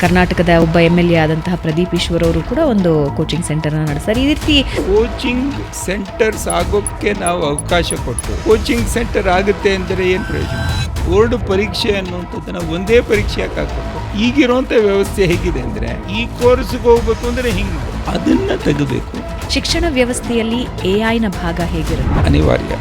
ಕರ್ನಾಟಕದ ಒಬ್ಬ MLA ಆದಂತಹ ಪ್ರದೀಪ್ ಈಶ್ವರ್ ಅವರು ಕೂಡ ಒಂದು ಕೋಚಿಂಗ್ ಸೆಂಟರ್ನ ನಡೆಸ್ತಾರೆ. ಈ ರೀತಿ ಕೋಚಿಂಗ್ ಸೆಂಟರ್ಸ್ ಆಗೋಕ್ಕೆ ನಾವು ಅವಕಾಶ ಕೊಟ್ಟು ಕೋಚಿಂಗ್ ಸೆಂಟರ್ ಆಗುತ್ತೆ ಅಂದರೆ ಏನು ಪ್ರಯೋಜನ? ಬೋರ್ಡ್ ಪರೀಕ್ಷೆ ಅನ್ನುವಂಥದ್ದನ್ನು ಒಂದೇ ಪರೀಕ್ಷೆ ಹಾಕಬೇಕು. ಈಗಿರುವಂಥ ವ್ಯವಸ್ಥೆ ಹೇಗಿದೆ ಅಂದರೆ ಈ ಕೋರ್ಸ್ಗೆ ಹೋಗ್ಬೇಕು ಅಂದರೆ ಹಿಂಗೆ ಮಾಡಿ ಅದನ್ನು ತೆಗಬೇಕು. ಶಿಕ್ಷಣ ವ್ಯವಸ್ಥೆಯಲ್ಲಿ AI ಭಾಗ ಹೇಗಿರುತ್ತೆ? ಅನಿವಾರ್ಯ.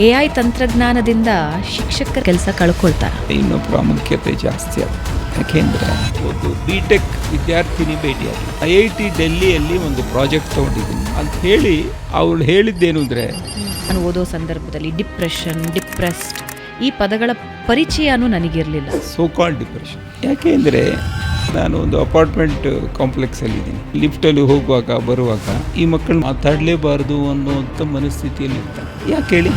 AI ತಂತ್ರಜ್ಞಾನದಿಂದ ಶಿಕ್ಷಕರ ಕೆಲಸ ಕಳ್ಕೊಳ್ತಾರೆ. ಇನ್ನು ಪ್ರಾಮುಖ್ಯತೆ ಜಾಸ್ತಿ ಆಗುತ್ತೆ. ಯಾಕೆಂದರೆ ಒಂದು BTech ವಿದ್ಯಾರ್ಥಿನಿ ಭೇಟಿಯಾಗಿ IIT ಡೆಲ್ಲಿಯಲ್ಲಿ ಒಂದು ಪ್ರಾಜೆಕ್ಟ್ ತೊಗೊಂಡಿದ್ದೀನಿ ಅಂತ ಹೇಳಿ ಅವಳು ಹೇಳಿದ್ದೇನು ಅಂದರೆ, ನಾನು ಓದೋ ಸಂದರ್ಭದಲ್ಲಿ ಡಿಪ್ರೆಸ್ಡ್ ಈ ಪದಗಳ ಪರಿಚಯನೂ ನನಗಿರಲಿಲ್ಲ. So called depression. ಯಾಕೆ ಅಂದರೆ ನಾನು ಒಂದು ಅಪಾರ್ಟ್ಮೆಂಟ್ ಕಾಂಪ್ಲೆಕ್ಸಲ್ಲಿ ಇದ್ದೀನಿ. ಲಿಫ್ಟಲ್ಲಿ ಹೋಗುವಾಗ ಬರುವಾಗ ಈ ಮಕ್ಕಳು ಮಾತಾಡಲೇಬಾರ್ದು ಅನ್ನುವಂಥ ಮನಸ್ಥಿತಿಯಲ್ಲಿ ಇರ್ತಾರೆ. ಯಾಕೆ ಹೇಳಿ?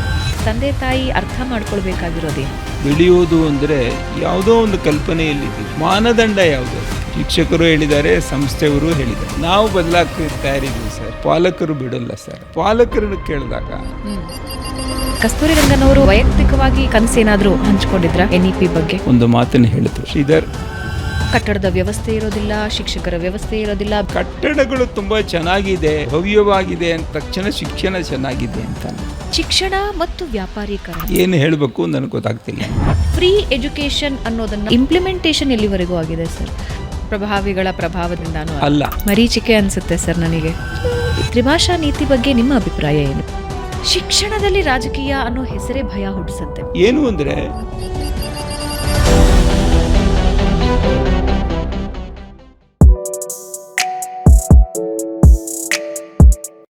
ತಂದೆ ತಾಯಿ ಅರ್ಥ ಮಾಡ್ಕೊಳ್ಬೇಕಾಗಿರೋದೇ ಬೆಳೆಯೋದು ಅಂದರೆ ಯಾವುದೋ ಒಂದು ಕಲ್ಪನೆಯಲ್ಲಿದ್ದೀವಿ. ಮಾನದಂಡ ಯಾವುದು? ಶಿಕ್ಷಕರು ಹೇಳಿದ್ದಾರೆ, ಸಂಸ್ಥೆಯವರು ಹೇಳಿದ್ದಾರೆ, ನಾವು ಬದಲಾಗ್ತಾ ತಯಾರಿದ್ದೀವಿ ಸರ್. ಪಾಲಕರು ಬಿಡಲ್ಲ ಸರ್. ಪಾಲಕರನ್ನು ಕೇಳಿದಾಗ ಕಸ್ತೂರಿ ರಂಗನ್ ಅವರು ವೈಯಕ್ತಿಕವಾಗಿ ಕನಸೇನಾದರೂ ಹಂಚಿಕೊಂಡಿದ್ರ NEP ಬಗ್ಗೆ? ಒಂದು ಮಾತನ್ನು ಹೇಳಿದ್ರು, ಶ್ರೀಧರ್, ಕಟ್ಟಡದ ವ್ಯವಸ್ಥೆ ಇರೋದಿಲ್ಲ, ಶಿಕ್ಷಕರ ವ್ಯವಸ್ಥೆ ಇರೋದಿಲ್ಲ. ಕಟ್ಟಡಗಳು ತುಂಬಾ ಚೆನ್ನಾಗಿದೆ, ಭವ್ಯವಾಗಿದೆ ಅಂದ ತಕ್ಷಣ ಶಿಕ್ಷಣ ಚೆನ್ನಾಗಿದೆ ಅಂತ. ಶಿಕ್ಷಣ ಮತ್ತು ವ್ಯಾಪಾರೀಕರಣ ಏನು ಹೇಳಬೇಕು ನನಗೆ ಗೊತ್ತಾಗ್ತಿಲ್ಲ. ಫ್ರೀ ಎಜುಕೇಶನ್ ಅನ್ನೋದನ್ನ ಇಂಪ್ಲಿಮೆಂಟೇಷನ್ ಎಲ್ಲಿವರೆಗೂ ಆಗಿದೆ ಸರ್? ಪ್ರಭಾವಿಗಳ ಪ್ರಭಾವದಿಂದಾನು ಅಲ್ಲ, ಮರೀಚಿಕೆ ಅನ್ಸುತ್ತೆ ಸರ್ ನನಗೆ. ತ್ರಿಭಾಷಾ ನೀತಿ ಬಗ್ಗೆ ನಿಮ್ಮ ಅಭಿಪ್ರಾಯ ಏನು? ಶಿಕ್ಷಣದಲ್ಲಿ ರಾಜಕೀಯ ಅನ್ನೋ ಹೆಸರೇ ಭಯ ಹುಟ್ಟಿಸುತ್ತೆ. ಏನು ಅಂದರೆ